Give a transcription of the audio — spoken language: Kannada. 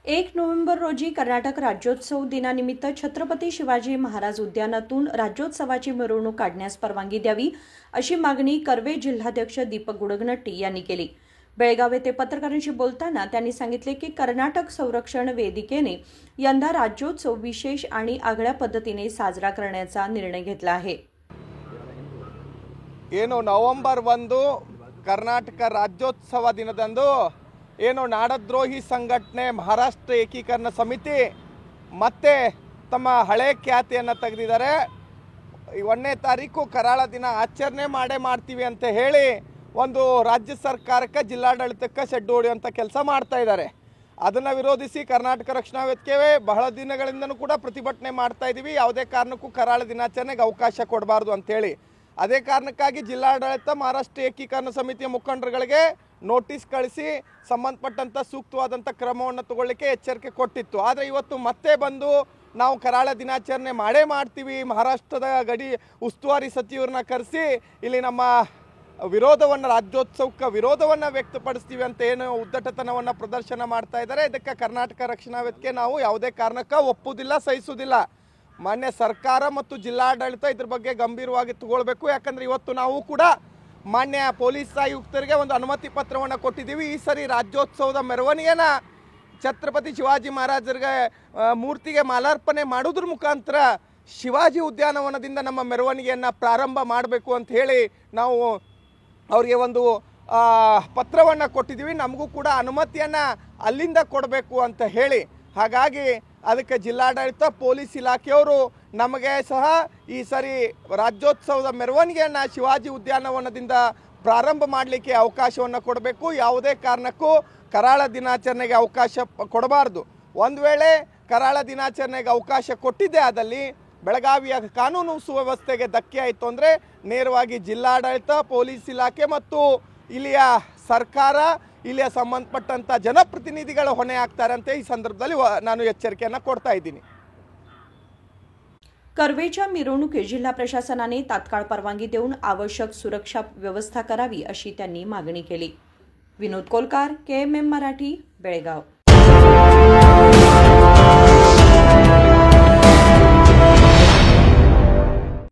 1 नोव्हेंबर रोजी कर्नाटक राज्योत्सव दिनानिमित्त छत्रपती शिवाजी महाराज उद्यानातून राज्योत्सवाची मिरवणूक काढण्यास परवानगी द्यावी अशी मागणी कर्वे जिल्हाध्यक्ष दीपक गुडगनट्टी यांनी केली। बेळगाव येथे पत्रकारांशी बोलताना त्यांनी सांगितले की कर्नाटक संरक्षण वेदिकेने यंदा राज्योत्सव विशेष आणि आगळ्या पद्धतीने साजरा करण्याचा निर्णय घेतला आहे। नವೆಂಬರ್ 1 कर्नाटक राज्योत्सव दिनदंदु ಏನು ನಾಡದ್ರೋಹಿ ಸಂಘಟನೆ ಮಹಾರಾಷ್ಟ್ರ ಏಕೀಕರಣ ಸಮಿತಿ ಮತ್ತೆ ತಮ್ಮ ಹಳೆ ಖ್ಯಾತಿಯನ್ನು ತೆಗೆದಿದ್ದಾರೆ। 1ನೇ ತಾರೀಕು ಕರಾಳ ದಿನ ಆಚರಣೆ ಮಾಡ್ತೀವಿ ಅಂತ ಹೇಳಿ ಒಂದು ರಾಜ್ಯ ಸರ್ಕಾರಕ್ಕೆ ಜಿಲ್ಲಾಡಳಿತಕ್ಕೆ ಶೆಡ್ ಹೊಡೆಯುವಂತ ಕೆಲಸ ಮಾಡ್ತಾ ಇದ್ದಾರೆ। ಅದನ್ನ ವಿರೋಧಿಸಿ ಕರ್ನಾಟಕ ರಕ್ಷಣಾ ವೇದಿಕೆ ಬಹಳ ದಿನಗಳಿಂದನೂ ಕೂಡ ಪ್ರತಿಭಟನೆ ಮಾಡ್ತಾ ಇದೀವಿ। ಯಾವುದೇ ಕಾರಣಕ್ಕೂ ಕರಾಳ ದಿನಾಚರಣೆಗೆ ಅವಕಾಶ ಕೊಡಬಾರದು ಅಂತ ಹೇಳಿ ಅದೇ ಕಾರಣಕ್ಕಾಗಿ ಜಿಲ್ಲಾಡಳಿತ ಮಹಾರಾಷ್ಟ್ರ ಏಕೀಕರಣ ಸಮಿತಿಯ ಮುಖಂಡರುಗಳಿಗೆ ನೋಟಿಸ್ ಕಳಿಸಿ ಸಂಬಂಧಪಟ್ಟಂತ ಸೂಕ್ತವಾದಂತ ಕ್ರಮವನ್ನು ತಗೊಳ್ಳಲಿಕ್ಕೆ ಎಚ್ಚರಿಕೆ ಕೊಟ್ಟಿತ್ತು। ಆದರೆ ಇವತ್ತು ಮತ್ತೆ ಬಂದು ನಾವು ಕರಾಳ ದಿನಾಚರಣೆ ಮಾಡ್ತೀವಿ, ಮಹಾರಾಷ್ಟ್ರದ ಗಡಿ ಉಸ್ತುವಾರಿ ಸಚಿವರನ್ನ ಕರೆಸಿ ಇಲ್ಲಿ ನಮ್ಮ ವಿರೋಧವನ್ನು ರಾಜ್ಯೋತ್ಸವಕ್ಕೆ ವಿರೋಧವನ್ನು ವ್ಯಕ್ತಪಡಿಸ್ತೀವಿ ಅಂತ ಏನು ಉದ್ದಟತನವನ್ನು ಪ್ರದರ್ಶನ ಮಾಡ್ತಾ ಇದ್ದಾರೆ। ಇದಕ್ಕೆ ಕರ್ನಾಟಕ ರಕ್ಷಣಾ ವೇದಿಕೆ ನಾವು ಯಾವುದೇ ಕಾರಣಕ್ಕೆ ಒಪ್ಪುವುದಿಲ್ಲ, ಸಹಿಸುವುದಿಲ್ಲ। ಮಾನ್ಯ ಸರ್ಕಾರ ಮತ್ತು ಜಿಲ್ಲಾಡಳಿತ ಇದ್ರ ಬಗ್ಗೆ ಗಂಭೀರವಾಗಿ ತಗೊಳ್ಬೇಕು। ಯಾಕಂದ್ರೆ ಇವತ್ತು ನಾವು ಕೂಡ ಮಾನ್ಯ ಪೊಲೀಸ್ ಆಯುಕ್ತರಿಗೆ ಒಂದು ಅನುಮತಿ ಪತ್ರವನ್ನು ಕೊಟ್ಟಿದ್ದೀವಿ। ಈ ಸರಿ ರಾಜ್ಯೋತ್ಸವದ ಮೆರವಣಿಗೆನ ಛತ್ರಪತಿ ಶಿವಾಜಿ ಮಹಾರಾಜರಿಗೆ ಮೂರ್ತಿಗೆ ಮಾಲಾರ್ಪಣೆ ಮಾಡೋದ್ರ ಮುಖಾಂತರ ಶಿವಾಜಿ ಉದ್ಯಾನವನದಿಂದ ನಮ್ಮ ಮೆರವಣಿಗೆಯನ್ನು ಪ್ರಾರಂಭ ಮಾಡಬೇಕು ಅಂತ ಹೇಳಿ ನಾವು ಅವರಿಗೆ ಒಂದು ಪತ್ರವನ್ನು ಕೊಟ್ಟಿದ್ದೀವಿ। ನಮಗೂ ಕೂಡ ಅನುಮತಿಯನ್ನು ಅಲ್ಲಿಂದ ಕೊಡಬೇಕು ಅಂತ ಹೇಳಿ ಹಾಗಾಗಿ ಅದಕ್ಕೆ ಜಿಲ್ಲಾಡಳಿತ ಪೊಲೀಸ್ ಇಲಾಖೆಯವರು ನಮಗೆ ಸಹ ಈ ಸರಿ ರಾಜ್ಯೋತ್ಸವದ ಮೆರವಣಿಗೆಯನ್ನು ಶಿವಾಜಿ ಉದ್ಯಾನವನದಿಂದ ಪ್ರಾರಂಭ ಮಾಡಲಿಕ್ಕೆ ಅವಕಾಶವನ್ನು ಕೊಡಬೇಕು। ಯಾವುದೇ ಕಾರಣಕ್ಕೂ ಕರಾಳ ದಿನಾಚರಣೆಗೆ ಅವಕಾಶ ಕೊಡಬಾರದು। ಒಂದು ವೇಳೆ ಕರಾಳ ದಿನಾಚರಣೆಗೆ ಅವಕಾಶ ಕೊಟ್ಟಿದ್ದೇ ಆದಲ್ಲಿ ಬೆಳಗಾವಿಯ ಕಾನೂನು ಸುವ್ಯವಸ್ಥೆಗೆ ಧಕ್ಕೆ ಆಯಿತು ಅಂದರೆ ನೇರವಾಗಿ ಜಿಲ್ಲಾಡಳಿತ ಪೊಲೀಸ್ ಇಲಾಖೆ ಮತ್ತು ಇಲ್ಲಿಯ ಸರ್ಕಾರ ಇಲ್ಲಿಯ ಸಂಬಂಧಪಟ್ಟಂತ ಜನಪ್ರತಿನಿಧಿಗಳು ಹೊಣೆ ಆಗ್ತಾರೆ ಅಂತ ಈ संदर्भात ನಾನು ಎಚ್ಚರಿಕೆಯನ್ನು ಕೊಡ್ತಾ ಇದ್ದೀನಿ। कर्वेच्या मिरवणुकीस जिल्हा प्रशासनाने तात्काळ परवानगी देऊन आवश्यक सुरक्षा व्यवस्था करावी अशी त्यांनी मागणी केली। विनोद कोलकार, KMM मराठी, बेळगाव।